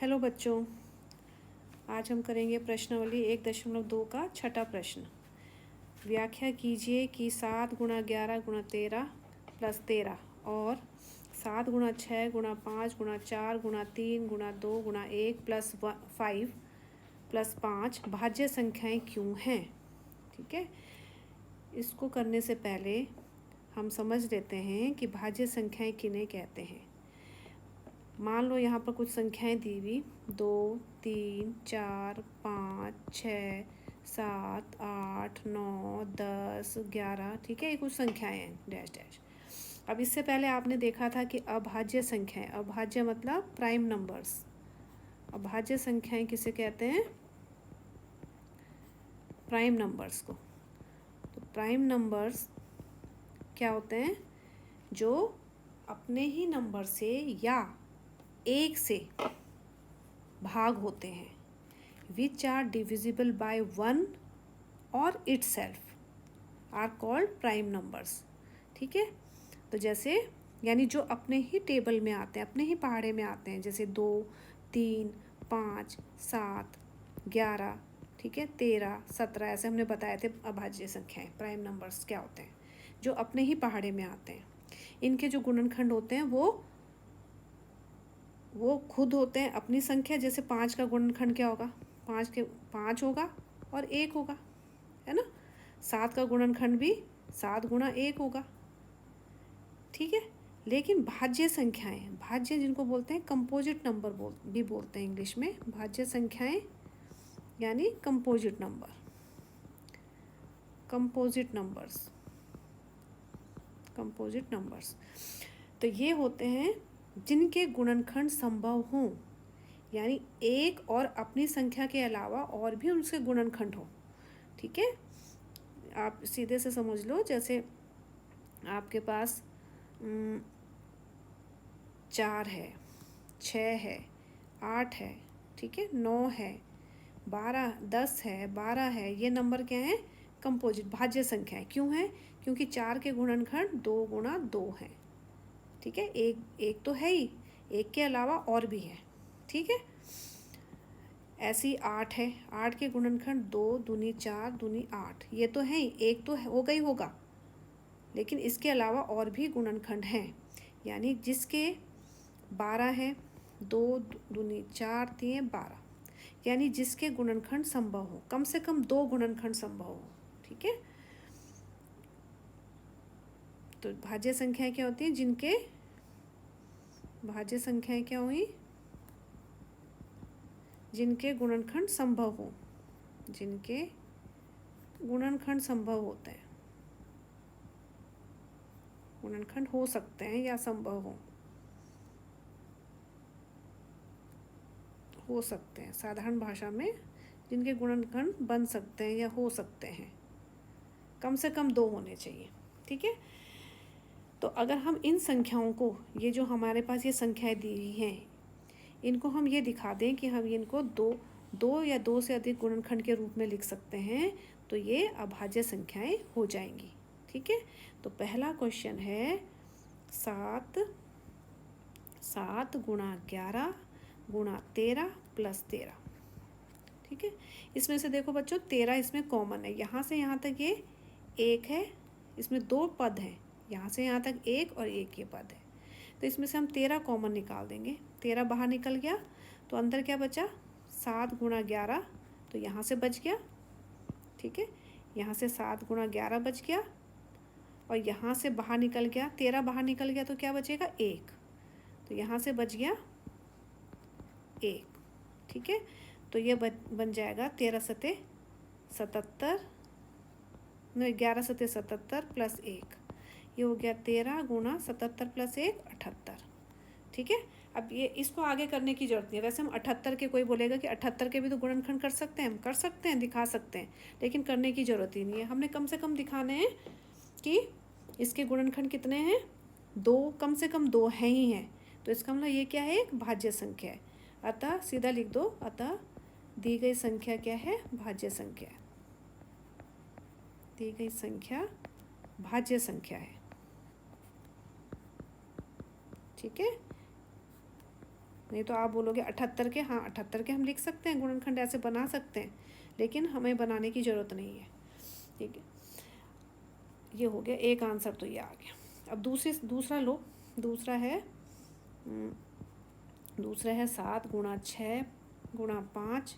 Hello बच्चों, आज हम करेंगे प्रश्नावली 1.2 का छठा प्रश्न। व्याख्या कीजिए कि 7 गुणा 11 गुणा 13 प्लस 13 और 7 गुणा 6 गुणा 5 गुणा 4 गुणा 3 गुणा 2 गुणा 1 प्लस 5 प्लस 5 भाज्य संख्याएं क्यों हैं। ठीक है, इसको करने से पहले हम समझ लेते हैं कि भाज्य संख्याएं किन्हें कहते हैं। मान लो यहाँ पर कुछ संख्याएं दी हुई 2 3 4 5 6 7 8 9 10 11, ठीक है, ये कुछ संख्याएं हैं डैश डैश। अब इससे पहले आपने देखा था कि अभाज्य संख्याएं, अभाज्य मतलब प्राइम नंबर्स। अभाज्य संख्याएं किसे कहते हैं? प्राइम नंबर्स को। तो प्राइम नंबर्स क्या होते हैं? जो अपने ही नंबर से या एक से भाग होते हैं, विच आर डिविजिबल बाय 1 और itself are called prime numbers. ठीक है, तो जैसे यानी जो अपने ही टेबल में आते हैं, अपने ही पहाड़े में आते हैं, जैसे 2 3 5 7 11, ठीक है, 13 17, ऐसे हमने बताए थे अभाज्य संख्याएं। प्राइम नंबर्स क्या होते हैं? जो अपने ही पहाड़े में आते हैं। इनके जो गुणनखंड होते हैं वो खुद होते हैं अपनी संख्या। जैसे 5 का गुणनखंड क्या होगा? 5 होगा और 1 होगा, है ना। 7 का गुणनखंड भी 7 गुणा 1 होगा, ठीक है। लेकिन भाज्य संख्याएं, भाज्य जिनको बोलते हैं कंपोजिट नंबर भी बोलते हैं इंग्लिश में। भाज्य संख्याएं यानी कंपोजिट नंबर, कंपोजिट नंबर्स। तो ये होते हैं जिनके गुणनखंड संभव हों, यानी एक और अपनी संख्या के अलावा और भी उनके गुणनखंड हो। ठीक है, आप सीधे से समझ लो, जैसे आपके पास 4 है, 6 है, 8 है, ठीक है, 9 है, 12 10 है, 12 है। ये नंबर क्या है? कंपोजिट, भाज्य संख्याएं। क्यों है? क्योंकि 4 के गुणनखंड 2 गुणा 2 हैं। ठीक है, एक तो है ही, एक के अलावा और भी है। ठीक है, ऐसी 8 है, 8 के गुणनखंड 2 दूनी 4 दूनी 8, ये तो है ही, एक तो होगा ही होगा, लेकिन इसके अलावा और भी गुणनखंड हैं। यानी जिसके 12 है, 2 दूनी 4 3 12, यानी जिसके गुणनखंड संभव हो, कम से कम 2 गुणनखंड संभव हो। ठीक है, तो भाज्य संख्याएं क्या होती हैं? जिनके भाज्य संख्याएं क्या हुई? जिनके गुणनखंड संभव हो, जिनके गुणनखंड संभव होते हैं, गुणनखंड हो सकते हैं या संभव हो सकते हैं। साधारण भाषा में जिनके गुणनखंड बन सकते हैं या हो सकते हैं, कम से कम 2 होने चाहिए। ठीक है, तो अगर हम इन संख्याओं को, ये जो हमारे पास ये संख्याएं दी हुई हैं, इनको हम ये दिखा दें कि हम इनको दो या 2 से अधिक गुणनखंड के रूप में लिख सकते हैं, तो ये अभाज्य संख्याएं हो जाएंगी। ठीक है, तो पहला क्वेश्चन है 7 गुणा 11 गुणा 13 प्लस 13। ठीक है, इसमें से देखो बच्चों, 13 इसमें कॉमन है, यहाँ से यहाँ तक ये 1 है, इसमें 2 पद हैं, यहाँ से यहाँ तक 1 और 1 ये पद है। तो इसमें से हम 13 कॉमन निकाल देंगे। 13 बाहर निकल गया तो अंदर क्या बचा? 7 गुणा 11, तो यहाँ से बच गया। ठीक है, यहाँ से 7 गुणा 11 बच गया, और यहाँ से बाहर निकल गया, 13 बाहर निकल गया तो क्या बचेगा? 1, तो यहाँ से बच गया 1। ठीक है, तो ये बन जाएगा 13 सते 77, नहीं 11 सते 77 प्लस 1, ये हो गया 13 गुणा 77 प्लस 1 78। ठीक है, अब ये इसको आगे करने की जरूरत नहीं है। वैसे हम 78 के, कोई बोलेगा कि 78 के भी तो गुणनखंड कर सकते हैं, हम कर सकते हैं, दिखा सकते हैं, लेकिन करने की जरूरत ही नहीं है। हमने कम से कम दिखाने हैं कि इसके गुणनखंड कितने हैं? 2, कम से कम 2 हैं ही हैं। तो इसका मतलब ये क्या है? एक भाज्य संख्या है। अतः सीधा लिख दो, अतः दी गई संख्या क्या है? भाज्य संख्या। दी गई संख्या भाज्य संख्या है। ठीक है, नहीं तो आप बोलोगे 78 के, हाँ 78 के हम लिख सकते हैं, गुणनखंड ऐसे बना सकते हैं, लेकिन हमें बनाने की ज़रूरत नहीं है। ठीक है, ये हो गया एक आंसर, तो ये आ गया। अब दूसरा लो। दूसरा है 7 गुणा 6 गुणा 5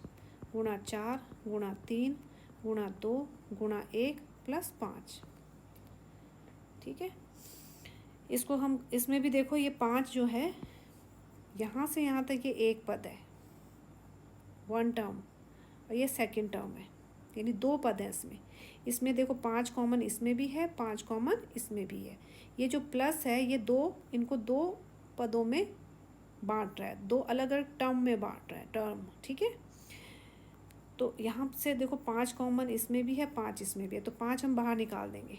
गुणा 4 गुणा 3 गुणा 2 गुणा 1 प्लस 5। ठीक है, इसको हम, इसमें भी देखो ये 5 जो है, यहाँ से यहाँ तक ये एक पद है, 1 टर्म, और ये सेकंड टर्म है, यानी 2 पद हैं इसमें। इसमें देखो 5 कॉमन इसमें भी है, 5 कॉमन इसमें भी है। ये जो प्लस है ये इनको 2 पदों में बांट रहा है, 2 अलग अलग टर्म में बांट रहा है, टर्म। ठीक है, तो यहाँ से देखो 5 कॉमन इसमें भी है, 5 इसमें भी है, तो 5 हम बाहर निकाल देंगे,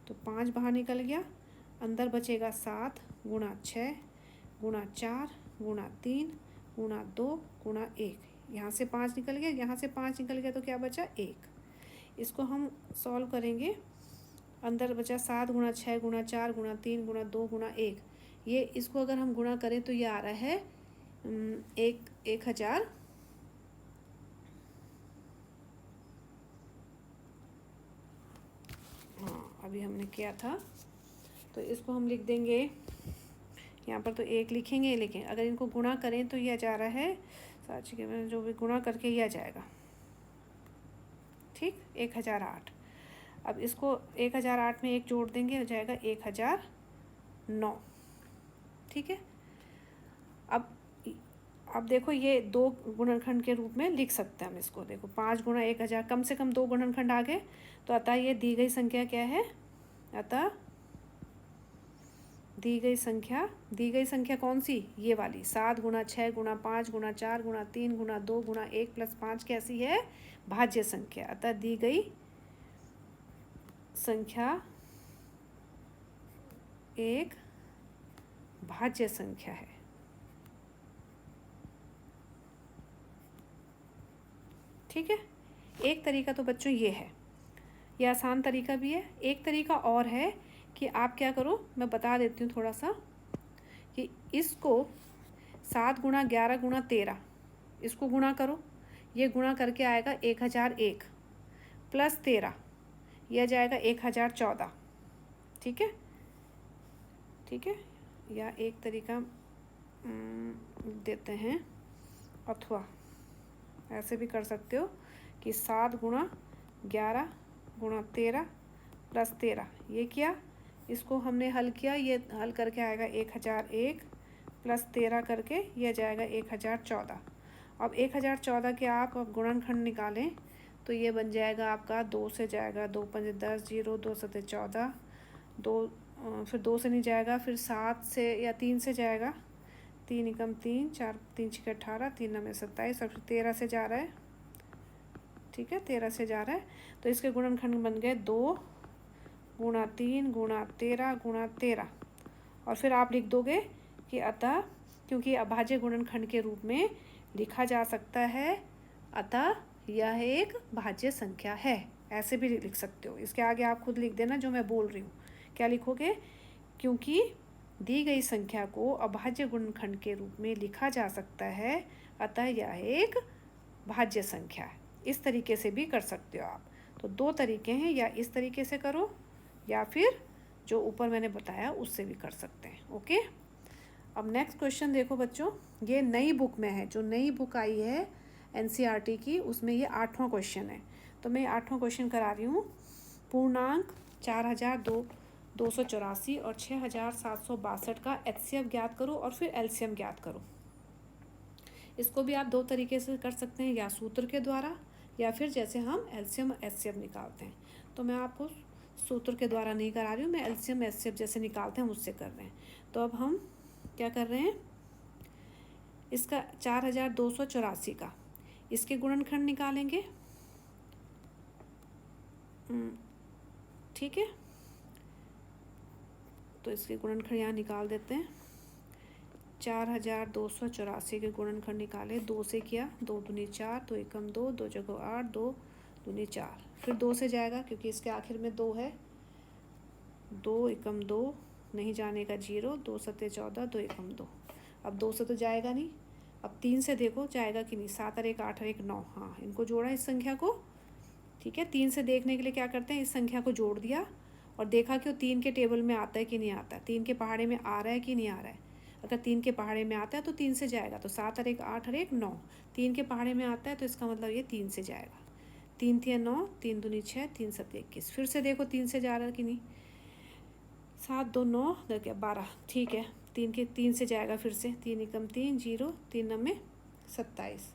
तो 5 बाहर निकल गया। अंदर बचेगा 7 गुणा 6 गुणा 4 गुणा 3 गुणा 2 गुणा 1। यहाँ से 5 निकल गया, यहाँ से 5 निकल गया, तो क्या बचा 1। इसको हम सॉल्व करेंगे। अंदर बचा 7 गुणा 6 गुणा 4 गुणा 3 गुणा 2 गुणा 1। ये इसको अगर हम गुणा करें तो ये आ रहा है 1000। हाँ, अभी हमने किया था, तो इसको हम लिख देंगे, यहाँ पर तो 1 लिखेंगे, लेकिन अगर इनको गुणा करें तो यह जा रहा है, साक्षी के जो भी गुणा करके यह जाएगा। ठीक, 1008। अब इसको 1008 में 1 जोड़ देंगे, हो जाएगा 1009। ठीक है, अब देखो ये 2 गुणनखंड के रूप में लिख सकते हैं हम इसको। देखो 5 गुणा 1000, कम से कम 2 गुणनखंड आ गए, तो अतः ये दी गई संख्या क्या है, अतः दी गई संख्या कौन सी, ये वाली 7 गुणा 6 गुणा 5 गुणा 4 गुणा 3 गुणा 2 गुणा 1 प्लस 5 कैसी है, भाज्य संख्या। अतः दी गई संख्या एक भाज्य संख्या है। ठीक है, एक तरीका तो बच्चों ये है, ये आसान तरीका भी है। एक तरीका और है कि आप क्या करो, मैं बता देती हूँ थोड़ा सा, कि इसको 7 गुणा 11 गुणा 13 इसको गुणा करो, ये गुणा करके आएगा 1001 प्लस 13, यह जाएगा 1014। ठीक है, ठीक है, या एक तरीका देते हैं, अथवा ऐसे भी कर सकते हो कि 7 गुणा 11 गुणा 13 प्लस 13, ये किया, इसको हमने हल किया, ये हल करके आएगा 1001 प्लस 13 करके यह जाएगा 1014। अब 1014 के आप अब गुणनखंड निकालें तो ये बन जाएगा आपका 2 से जाएगा, 2 5 10, 0 2 7 14, 2 फिर 2 से नहीं जाएगा, फिर 7 से या 3 से जाएगा, 3 एकम 3, 4 3 6 18, 3 9 27, और फिर 13 से जा रहा है। ठीक है, 13 से जा रहा है, तो इसके गुणनखंड बन गए 2 गुणा 3 गुणा 13 गुणा 13, और फिर आप लिख दोगे कि अतः, क्योंकि अभाज्य गुणनखंड के रूप में लिखा जा सकता है, अतः यह एक भाज्य संख्या है, ऐसे भी लिख सकते हो। इसके आगे आप खुद लिख देना जो मैं बोल रही हूँ, क्या लिखोगे, क्योंकि दी गई संख्या को अभाज्य गुणनखंड के रूप में लिखा जा सकता है, अतः यह एक भाज्य संख्या है। इस तरीके से भी कर सकते हो आप। तो 2 तरीके हैं, या इस तरीके से करो या फिर जो ऊपर मैंने बताया उससे भी कर सकते हैं। ओके, अब नेक्स्ट क्वेश्चन देखो बच्चों, ये नई बुक में है, जो नई बुक आई है एनसीईआरटी की, उसमें ये 8वां क्वेश्चन है। तो मैं 8वां क्वेश्चन करा रही हूँ। पूर्णांक 4284 और 6762 का एचसीएफ ज्ञात करो और फिर एलसीएम ज्ञात करो। इसको भी आप 2 तरीके से कर सकते हैं, या सूत्र के द्वारा, या फिर जैसे हम एलसीएम एचसीएफ निकालते हैं। तो मैं आपको सूत्र के द्वारा नहीं करा रही हूँ, मैं एलसीएम एचसीएफ जैसे निकालते हैं उससे कर रहे हैं। तो अब हम क्या कर रहे हैं, इसका 4284 का इसके गुणनखंड निकालेंगे। ठीक है, तो इसके गुणनखंड यहाँ निकाल देते हैं। 4284 के गुणनखंड निकाले, 2 से किया, 2 दूनी 4, 2 एकम 2, 2 जगह 8, 2 दूनी 4, फिर 2 से जाएगा क्योंकि इसके आखिर में 2 है, 2 एकम 2 नहीं जाने का 0, 2 सत्ते 14, 2 एकम 2। अब 2 से तो जाएगा नहीं। अब 3 से देखो जाएगा कि नहीं, 7 और 1 8 और 1 9, हाँ इनको जोड़ा इस संख्या को, ठीक है। 3 से देखने के लिए क्या करते हैं, इस संख्या को जोड़ दिया और देखा कि वो 3 के टेबल में आता है कि नहीं आता है, 3 के पहाड़े में आ रहा है कि नहीं आ रहा है। अगर 3 के पहाड़े में आता है तो 3 से जाएगा, तो 7 और 1 8 और 1 9, 3 के पहाड़े में आता है तो इसका मतलब ये 3 से जाएगा। 3 3 9, 3 दूनी 6, 3 7 21। फिर से देखो 3 से जा रहा है कि नहीं, 7 2 9 12, ठीक है। 3 से जाएगा फिर से, 3 एकम 3 0, 3 9 27,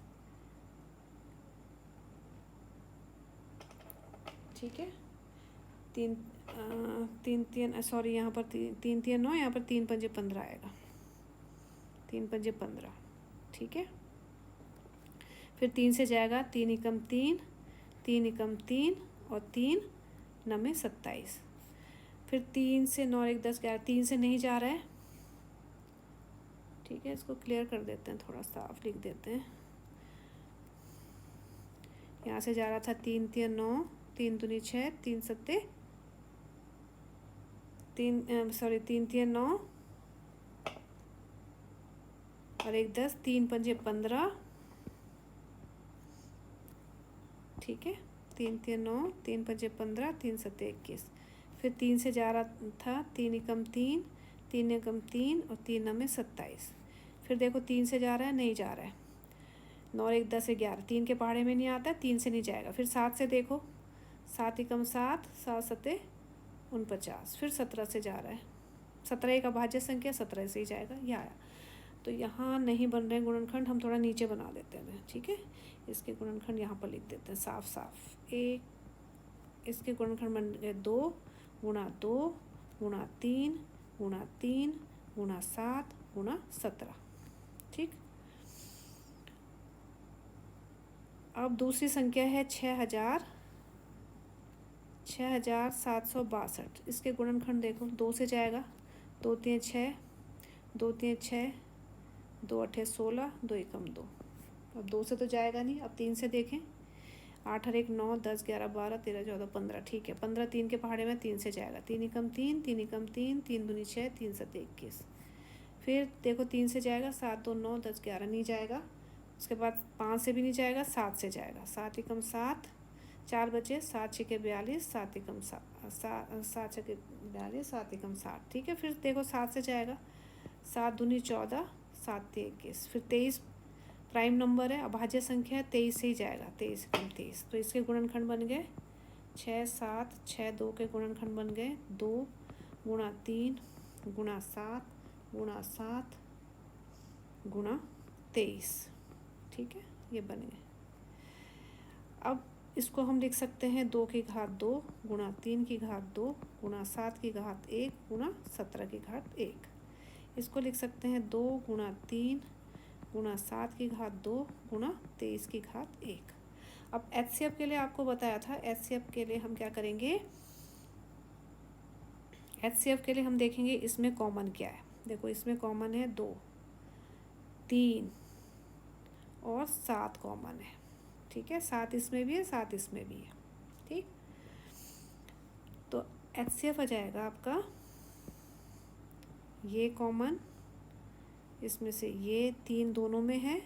ठीक है। 3 3 3 सॉरी यहाँ पर 3 3 9, यहाँ पर 3 पंजे 15 आएगा, 3 पंजे 15, ठीक है। फिर 3 से जाएगा, 3 एकम 3, 3 एकम 3 और 3 9 27। फिर 3 से 9 1 10 11, 3 से नहीं जा रहा है, ठीक है। इसको क्लियर कर देते हैं, थोड़ा साफ लिख देते हैं। यहाँ से जा रहा था 3 3 9, 3 दूनी 6, 3 7 3 3 3 9 और 1 10, 3 पंजे 15, ठीक है। 3 3 9, 3 पंजे 15, 3 7 21। फिर 3 से जा रहा था, 3 एकम 3, 3 एकम 3 और 3 9 27। फिर देखो 3 से जा रहा है, नहीं जा रहा है, 9 1 10 11, 3 के पहाड़े में नहीं आता है, 3 से नहीं जाएगा। फिर 7 से देखो, 7 एकम 7, 7 7 49। फिर 17 से जा रहा है, 17 एक अभाज्य संख्या, 17 से ही जाएगा, ये आया। तो यहाँ नहीं बन रहे गुणनखंड, हम थोड़ा नीचे बना देते हैं, ठीक है। इसके गुणनखंड यहाँ पर लिख देते हैं साफ साफ। एक इसके गुणनखंड बन गए 2 गुणा 2 गुणा 3 गुणा 3 गुणा 7 गुणा 17, ठीक। अब दूसरी संख्या है 6762। इसके गुणनखंड देखो, 2 से जाएगा, 2 3 6, 2 3 6, 2 8 16, 2 एकम 2। अब 2 से तो जाएगा नहीं। अब 3 से देखें, 8 और 1 9, 10 11 12 13 14 15, ठीक है। 15 3 के पहाड़े में 3 से जाएगा, 3 एकम 3, 3 एकम 3, 3 दूनी 6, 3 7 21। फिर देखो 3 से जाएगा, 7 2 9 10 11 नहीं जाएगा। उसके बाद 5 से भी नहीं जाएगा, 7 से जाएगा, 7 एकम 7, 4 बचे, 7 6 42, 7 एकम 7, 7 6 42, 7 एकम 7, ठीक है। फिर देखो 7 से जाएगा, 7 दूनी 14, 7 21। फिर 23 प्राइम नंबर है, अभाज्य संख्या है, 23 से ही जाएगा, 23 एकम 23। तो इसके गुणनखंड बन गए 6 7 6, 2 के गुणनखंड बन गए 2 गुणा 3 गुणा 7 गुणा 7 गुणा 23, ठीक है, ये बन गए। अब इसको हम लिख सकते हैं 2 की घात 2 गुणा 3 की घात 2 गुणा 7 की घात 1 गुणा 17 की घात 1। इसको लिख सकते हैं 2 गुणा 3 गुणा 7 की घात 2 गुणा 23 की घात 1। अब एचसीएफ के लिए आपको बताया था, एचसीएफ के लिए हम क्या करेंगे, एचसीएफ के लिए हम देखेंगे इसमें कॉमन क्या है। देखो इसमें कॉमन है 2 3 और 7 कॉमन है, ठीक है। 7 इसमें भी है, 7 इसमें भी है, ठीक। तो एचसीएफ आ जाएगा आपका ये कॉमन, इसमें से ये 3 दोनों में है,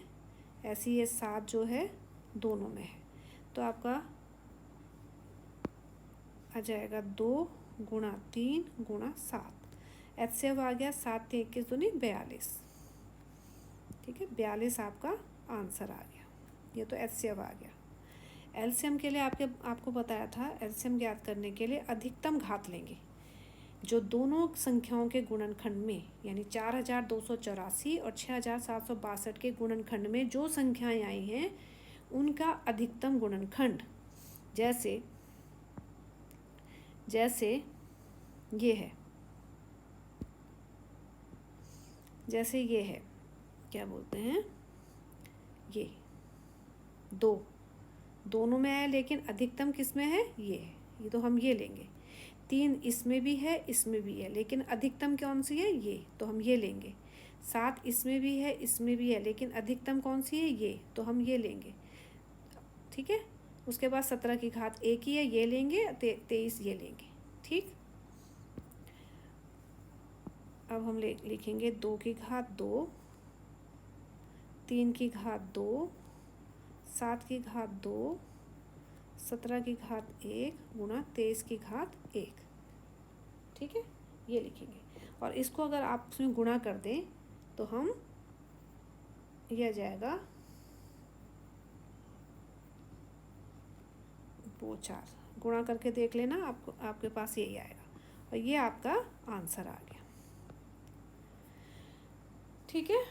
ऐसे ये 7 जो है दोनों में है। तो आपका आ जाएगा 2 गुणा 3 गुणा 7। एचसीएफ आ गया 7 3 21 दूनी 42, ठीक है। 42 आपका आंसर आ गया, ये तो एचसीएफ आ गया। एलसीएम के लिए आपको बताया था, एलसीएम ज्ञात करने के लिए अधिकतम घात लेंगे। जो दोनों संख्याओं के गुणनखंड में, यानी 4284 और 6762 के गुणनखंड में जो संख्याएं आई हैं उनका अधिकतम गुणनखंड, जैसे ये है, जैसे ये है, क्या बोलते हैं, ये दोनों में है, लेकिन अधिकतम किस में है, ये तो हम ये लेंगे। 3 इसमें भी है, इसमें भी है, लेकिन अधिकतम कौन सी है, ये, तो हम ये लेंगे। 7 इसमें भी है, इसमें भी है, लेकिन अधिकतम कौन सी है, ये, तो हम ये लेंगे, ठीक है। उसके बाद 17 की घात 1 ही है, ये लेंगे, 23 ये लेंगे, ठीक। अब हम लिखेंगे 2 की घात 2 3 की घात 2, 7 की घात 2, 17 की घात 1 गुणा 23 की घात 1। ठीक है, ये लिखेंगे। और इसको अगर आप उसमें गुणा कर दें तो हम यह जाएगा 4। गुणा करके देख लेना, आपको आपके पास यही आएगा और ये आपका आंसर आ गया। ठीक है।